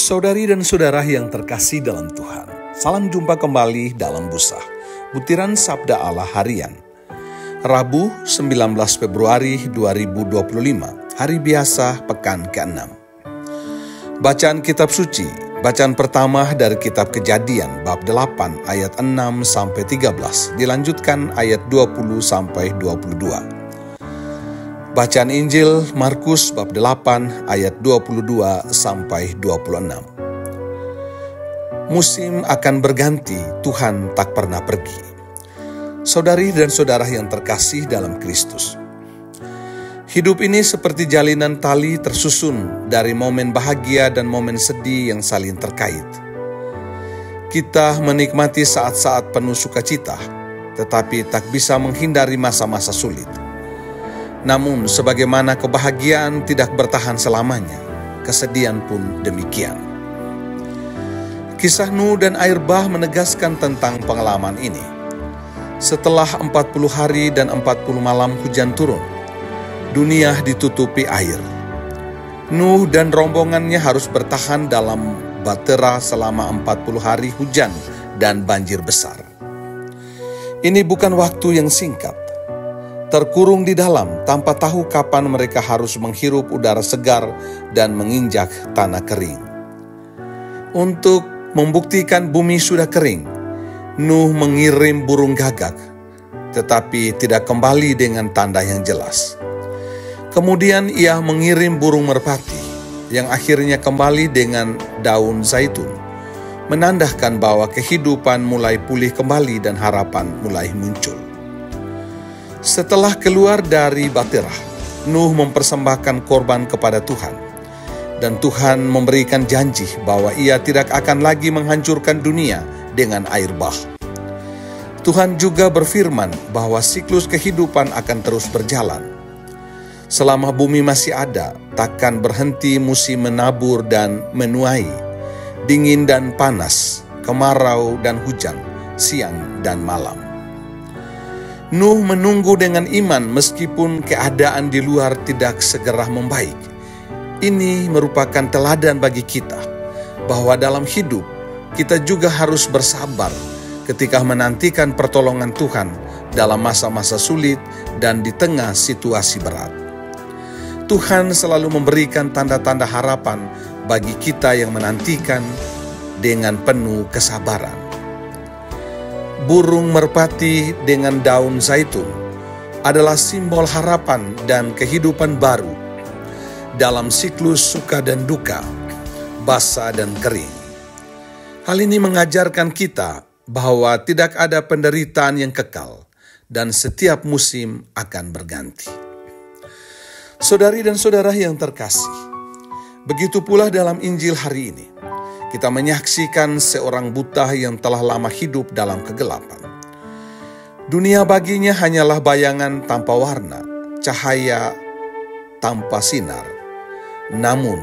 Saudari dan saudara yang terkasih dalam Tuhan, salam jumpa kembali dalam Busa, butiran Sabda Allah Harian. Rabu 19 Februari 2025, hari biasa pekan ke-6. Bacaan kitab suci, bacaan pertama dari kitab Kejadian bab 8 ayat 6 sampai 13, dilanjutkan ayat 20 sampai 22. Bacaan Injil Markus bab 8 ayat 22 sampai 26. Musim akan berganti, Tuhan tak pernah pergi. Saudari dan saudara yang terkasih dalam Kristus, hidup ini seperti jalinan tali tersusun dari momen bahagia dan momen sedih yang saling terkait. Kita menikmati saat-saat penuh sukacita, tetapi tak bisa menghindari masa-masa sulit. Namun sebagaimana kebahagiaan tidak bertahan selamanya, kesedihan pun demikian. Kisah Nuh dan air bah menegaskan tentang pengalaman ini. Setelah 40 hari dan 40 malam hujan turun, dunia ditutupi air. Nuh dan rombongannya harus bertahan dalam bahtera selama 40 hari hujan dan banjir besar. Ini bukan waktu yang singkat. Terkurung di dalam tanpa tahu kapan mereka harus menghirup udara segar dan menginjak tanah kering. Untuk membuktikan bumi sudah kering, Nuh mengirim burung gagak, tetapi tidak kembali dengan tanda yang jelas. Kemudian ia mengirim burung merpati, yang akhirnya kembali dengan daun zaitun, menandakan bahwa kehidupan mulai pulih kembali dan harapan mulai muncul. Setelah keluar dari bahtera, Nuh mempersembahkan korban kepada Tuhan. Dan Tuhan memberikan janji bahwa ia tidak akan lagi menghancurkan dunia dengan air bah. Tuhan juga berfirman bahwa siklus kehidupan akan terus berjalan. Selama bumi masih ada, takkan berhenti musim menabur dan menuai, dingin dan panas, kemarau dan hujan, siang dan malam. Nuh menunggu dengan iman meskipun keadaan di luar tidak segera membaik. Ini merupakan teladan bagi kita bahwa dalam hidup kita juga harus bersabar ketika menantikan pertolongan Tuhan dalam masa-masa sulit dan di tengah situasi berat. Tuhan selalu memberikan tanda-tanda harapan bagi kita yang menantikan dengan penuh kesabaran. Burung merpati dengan daun zaitun adalah simbol harapan dan kehidupan baru dalam siklus suka dan duka, basah dan kering. Hal ini mengajarkan kita bahwa tidak ada penderitaan yang kekal dan setiap musim akan berganti. Saudari dan saudara yang terkasih, begitu pula dalam Injil hari ini. Kita menyaksikan seorang buta yang telah lama hidup dalam kegelapan. Dunia baginya hanyalah bayangan tanpa warna, cahaya tanpa sinar. Namun,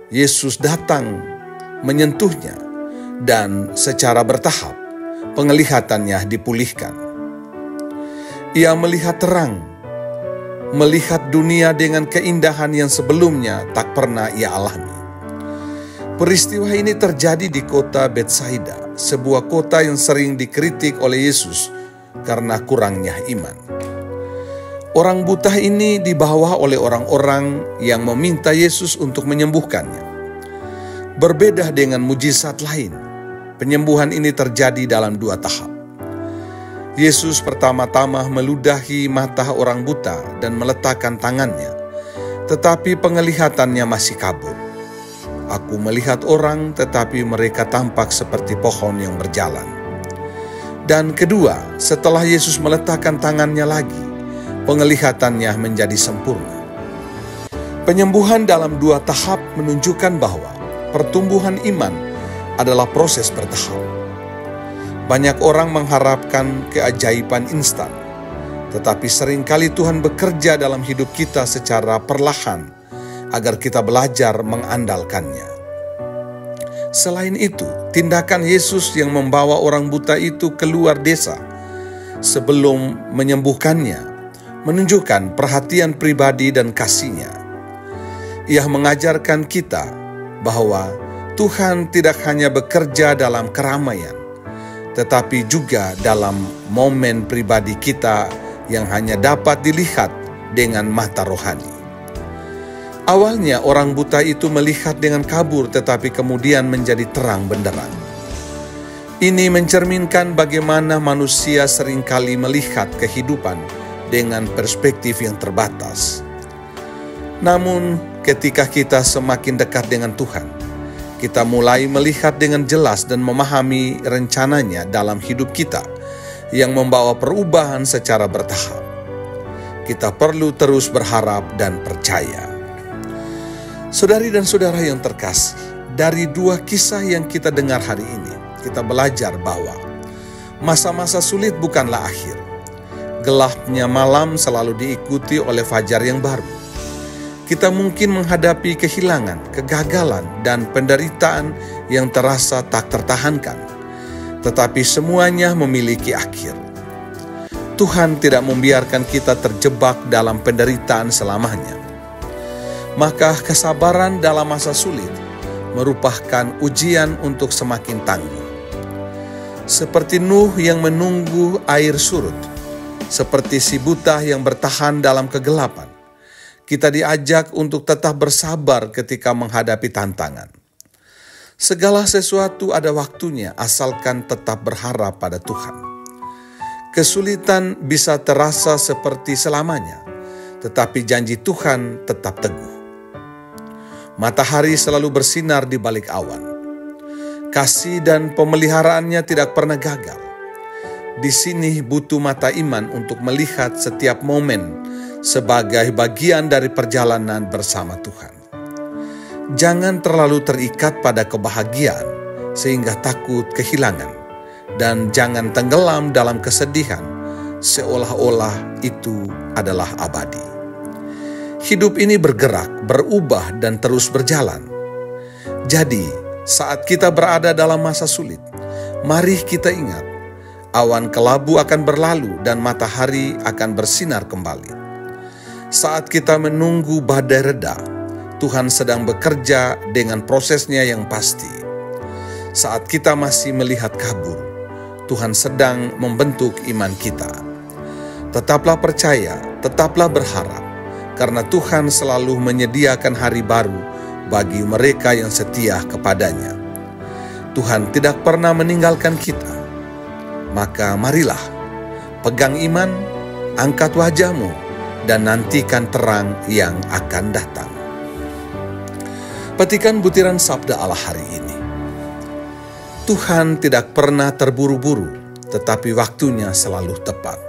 Yesus datang menyentuhnya dan secara bertahap penglihatannya dipulihkan. Ia melihat terang, melihat dunia dengan keindahan yang sebelumnya tak pernah ia alami. Peristiwa ini terjadi di kota Betsaida, sebuah kota yang sering dikritik oleh Yesus karena kurangnya iman. Orang buta ini dibawa oleh orang-orang yang meminta Yesus untuk menyembuhkannya. Berbeda dengan mujizat lain, penyembuhan ini terjadi dalam 2 tahap. Yesus pertama-tama meludahi mata orang buta dan meletakkan tangannya, tetapi penglihatannya masih kabur. Aku melihat orang, tetapi mereka tampak seperti pohon yang berjalan. Dan kedua, setelah Yesus meletakkan tangannya lagi, penglihatannya menjadi sempurna. Penyembuhan dalam 2 tahap menunjukkan bahwa pertumbuhan iman adalah proses bertahap. Banyak orang mengharapkan keajaiban instan, tetapi seringkali Tuhan bekerja dalam hidup kita secara perlahan, agar kita belajar mengandalkannya. Selain itu, tindakan Yesus yang membawa orang buta itu keluar desa sebelum menyembuhkannya menunjukkan perhatian pribadi dan kasih-Nya. Ia mengajarkan kita bahwa Tuhan tidak hanya bekerja dalam keramaian, tetapi juga dalam momen pribadi kita yang hanya dapat dilihat dengan mata rohani. Awalnya orang buta itu melihat dengan kabur, tetapi kemudian menjadi terang benderang. Ini mencerminkan bagaimana manusia seringkali melihat kehidupan dengan perspektif yang terbatas. Namun, ketika kita semakin dekat dengan Tuhan, kita mulai melihat dengan jelas dan memahami rencananya dalam hidup kita yang membawa perubahan secara bertahap. Kita perlu terus berharap dan percaya. Saudari dan saudara yang terkasih, dari dua kisah yang kita dengar hari ini, kita belajar bahwa masa-masa sulit bukanlah akhir. Gelapnya malam selalu diikuti oleh fajar yang baru. Kita mungkin menghadapi kehilangan, kegagalan, dan penderitaan yang terasa tak tertahankan. Tetapi semuanya memiliki akhir. Tuhan tidak membiarkan kita terjebak dalam penderitaan selamanya. Maka kesabaran dalam masa sulit merupakan ujian untuk semakin tangguh. Seperti Nuh yang menunggu air surut, seperti si buta yang bertahan dalam kegelapan, kita diajak untuk tetap bersabar ketika menghadapi tantangan. Segala sesuatu ada waktunya asalkan tetap berharap pada Tuhan. Kesulitan bisa terasa seperti selamanya, tetapi janji Tuhan tetap teguh. Matahari selalu bersinar di balik awan. Kasih dan pemeliharaannya tidak pernah gagal. Di sini butuh mata iman untuk melihat setiap momen sebagai bagian dari perjalanan bersama Tuhan. Jangan terlalu terikat pada kebahagiaan sehingga takut kehilangan, dan jangan tenggelam dalam kesedihan seolah-olah itu adalah abadi. Hidup ini bergerak, berubah, dan terus berjalan. Jadi, saat kita berada dalam masa sulit, mari kita ingat, awan kelabu akan berlalu dan matahari akan bersinar kembali. Saat kita menunggu badai reda, Tuhan sedang bekerja dengan prosesnya yang pasti. Saat kita masih melihat kabur, Tuhan sedang membentuk iman kita. Tetaplah percaya, tetaplah berharap, karena Tuhan selalu menyediakan hari baru bagi mereka yang setia kepadanya. Tuhan tidak pernah meninggalkan kita. Maka marilah, pegang iman, angkat wajahmu, dan nantikan terang yang akan datang. Petikan butiran sabda Allah hari ini. Tuhan tidak pernah terburu-buru, tetapi waktunya selalu tepat.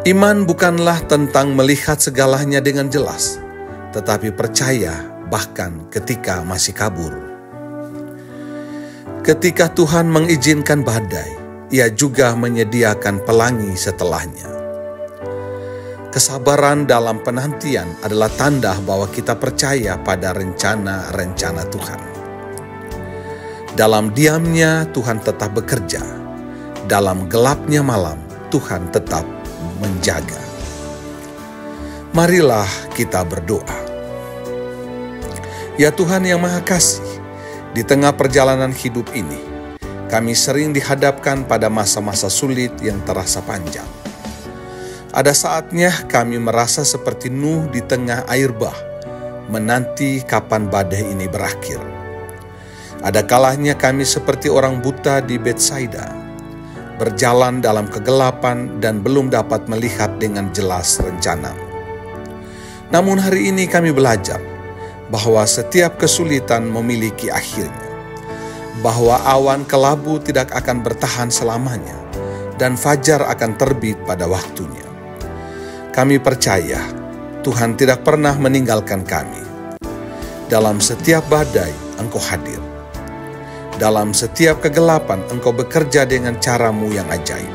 Iman bukanlah tentang melihat segalanya dengan jelas, tetapi percaya bahkan ketika masih kabur. Ketika Tuhan mengizinkan badai, Ia juga menyediakan pelangi setelahnya. Kesabaran dalam penantian adalah tanda bahwa kita percaya pada rencana-rencana Tuhan. Dalam diamnya Tuhan tetap bekerja. Dalam gelapnya malam Tuhan tetap menjaga. Marilah kita berdoa. Ya Tuhan yang Maha Kasih, di tengah perjalanan hidup ini, kami sering dihadapkan pada masa-masa sulit yang terasa panjang. Ada saatnya kami merasa seperti Nuh di tengah air bah, menanti kapan badai ini berakhir. Ada kalanya kami seperti orang buta di Betsaida, berjalan dalam kegelapan dan belum dapat melihat dengan jelas rencana. Namun hari ini kami belajar bahwa setiap kesulitan memiliki akhirnya, bahwa awan kelabu tidak akan bertahan selamanya, dan fajar akan terbit pada waktunya. Kami percaya Tuhan tidak pernah meninggalkan kami. Dalam setiap badai Engkau hadir. Dalam setiap kegelapan Engkau bekerja dengan cara-Mu yang ajaib.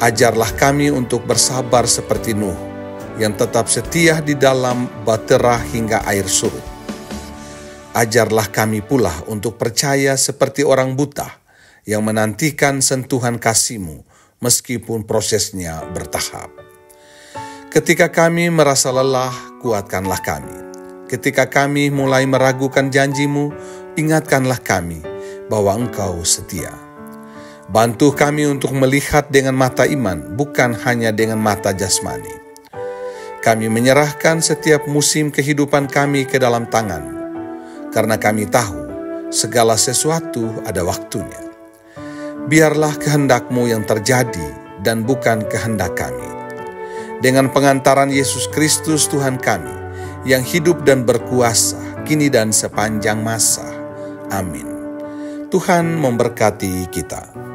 Ajarlah kami untuk bersabar seperti Nuh, yang tetap setia di dalam bahtera hingga air surut. Ajarlah kami pula untuk percaya seperti orang buta, yang menantikan sentuhan kasih-Mu meskipun prosesnya bertahap. Ketika kami merasa lelah, kuatkanlah kami. ketika kami mulai meragukan janji-Mu, ingatkanlah kami bahwa Engkau setia. Bantu kami untuk melihat dengan mata iman, bukan hanya dengan mata jasmani. Kami menyerahkan setiap musim kehidupan kami ke dalam tangan, karena kami tahu segala sesuatu ada waktunya. Biarlah kehendak-Mu yang terjadi dan bukan kehendak kami. Dengan pengantaran Yesus Kristus Tuhan kami, yang hidup dan berkuasa kini dan sepanjang masa. Amin. Tuhan memberkati kita.